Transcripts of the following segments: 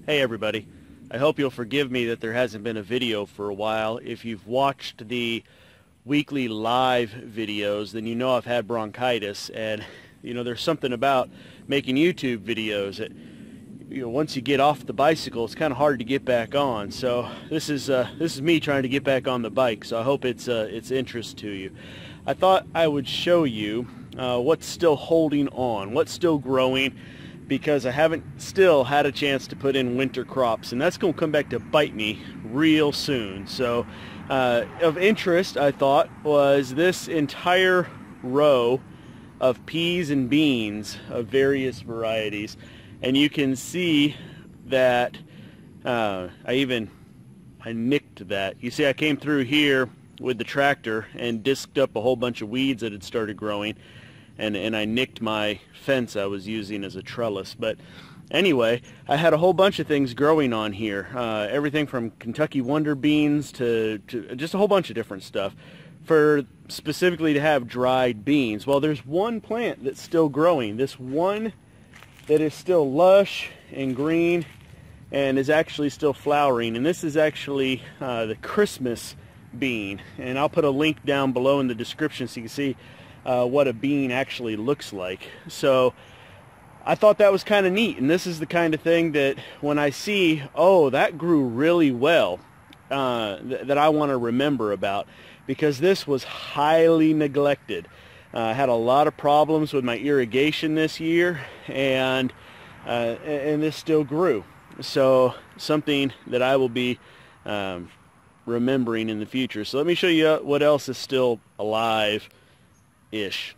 Hey everybody, I hope you'll forgive me that there hasn't been a video for a while. If you've watched the weekly live videos, then you know I've had bronchitis, and there's something about making YouTube videos that once you get off the bicycle, it's kind of hard to get back on. So this is me trying to get back on the bike, so I hope it's interest to you. I thought I would show you what's still holding on, what's still growing, because I haven't still had a chance to put in winter crops, and that's going to come back to bite me real soon. So of interest, I thought, was this entire row of peas and beans of various varieties, and you can see that I nicked that. You see, I came through here with the tractor and disked up a whole bunch of weeds that had started growing, and I nicked my fence I was using as a trellis. But anyway, I had a whole bunch of things growing on here, everything from Kentucky Wonder Beans to just a whole bunch of different stuff, for specifically to have dried beans. Well, there's one plant that's still growing, this one that is still lush and green and is actually still flowering, and this is actually the Christmas bean, and I'll put a link down below in the description so you can see what a bean actually looks like. So I thought that was kind of neat, and this is the kind of thing that when I see, oh, that grew really well, that I want to remember about, because this was highly neglected. I had a lot of problems with my irrigation this year, and this still grew. So something that I will be remembering in the future. So let me show you what else is still alive-ish.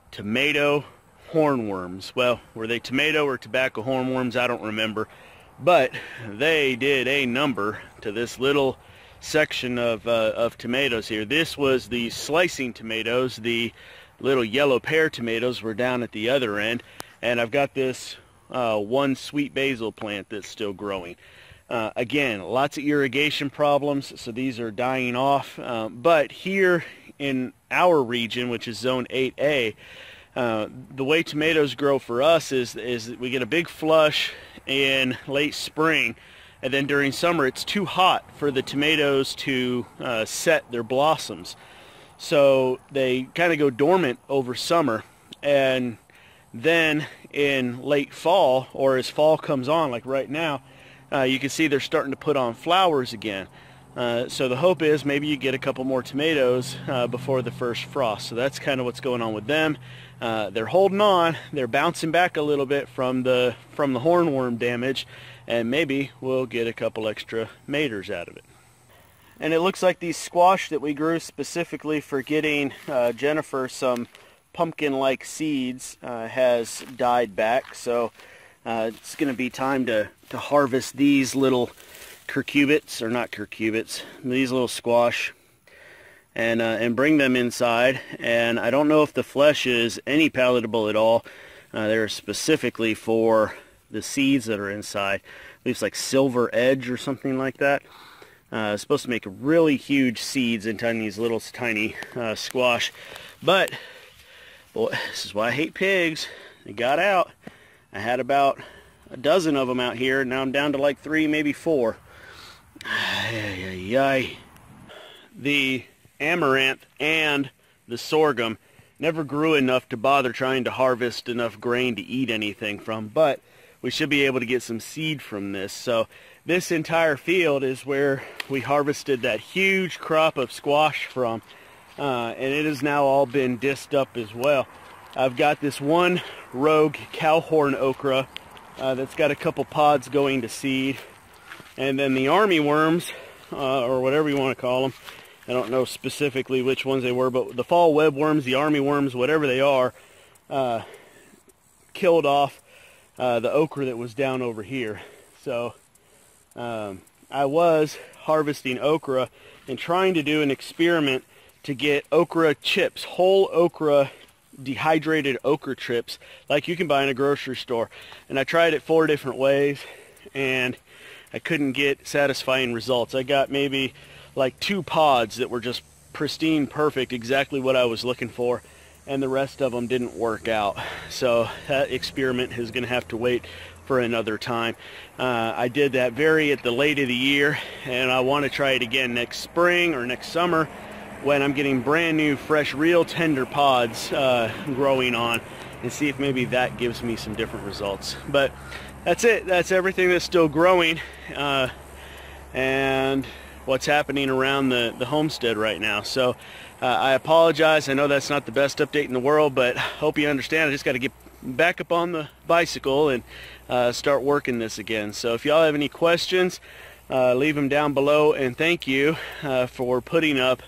Tomato hornworms. Well, were they tomato or tobacco hornworms? I don't remember. But they did a number to this little section of tomatoes here. This was the slicing tomatoes. The little yellow pear tomatoes were down at the other end. And I've got this one sweet basil plant that's still growing. Again, lots of irrigation problems, so these are dying off. But here in our region, which is zone 8A, the way tomatoes grow for us is we get a big flush in late spring, and then during summer it's too hot for the tomatoes to set their blossoms. So they kind of go dormant over summer, and then in late fall, or as fall comes on, like right now, you can see they're starting to put on flowers again. So the hope is maybe you get a couple more tomatoes before the first frost. So that's kind of what's going on with them. They're holding on. They're bouncing back a little bit from the hornworm damage, and maybe we'll get a couple extra maters out of it. And it looks like these squash that we grew specifically for getting Jennifer some pumpkin-like seeds has died back. So it's going to be time to harvest these little curcubits, or not curcubits, these little squash, and bring them inside. And I don't know if the flesh is any palatable at all. They're specifically for the seeds that are inside. I believe it's like silver edge or something like that. It's supposed to make really huge seeds inside these little tiny squash. But boy, this is why I hate pigs. They got out. I had about a dozen of them out here, and now I'm down to like 3, maybe 4. The amaranth and the sorghum never grew enough to bother trying to harvest enough grain to eat anything from, but we should be able to get some seed from this. So this entire field is where we harvested that huge crop of squash from, and it has now all been disked up as well. I've got this one rogue cowhorn okra that's got a couple pods going to seed, and then the army worms, or whatever you want to call them, I don't know specifically which ones they were, but the fall webworms, the army worms, whatever they are, killed off the okra that was down over here. So I was harvesting okra and trying to do an experiment to get okra chips, whole okra, dehydrated okra chips, like you can buy in a grocery store. And I tried it 4 different ways, and I couldn't get satisfying results. I got maybe like 2 pods that were just pristine, perfect, exactly what I was looking for, and the rest of them didn't work out. So that experiment is going to have to wait for another time. I did that at the late of the year, and I want to try it again next spring or next summer when I'm getting brand new, fresh, real tender pods growing on, and see if maybe that gives me some different results. But that's it. That's everything that's still growing, and what's happening around the homestead right now. So I apologize. I know that's not the best update in the world, but hope you understand. I just got to get back up on the bicycle and start working this again. So if y'all have any questions, leave them down below, and thank you for putting up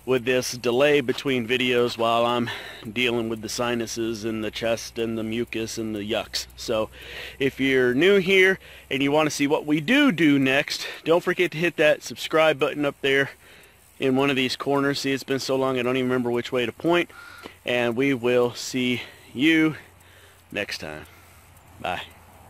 with this delay between videos while I'm dealing with the sinuses and the chest and the mucus and the yucks. So if you're new here and you want to see what we do next, don't forget to hit that subscribe button up there in one of these corners. See, it's been so long I don't even remember which way to point, and we will see you next time. Bye.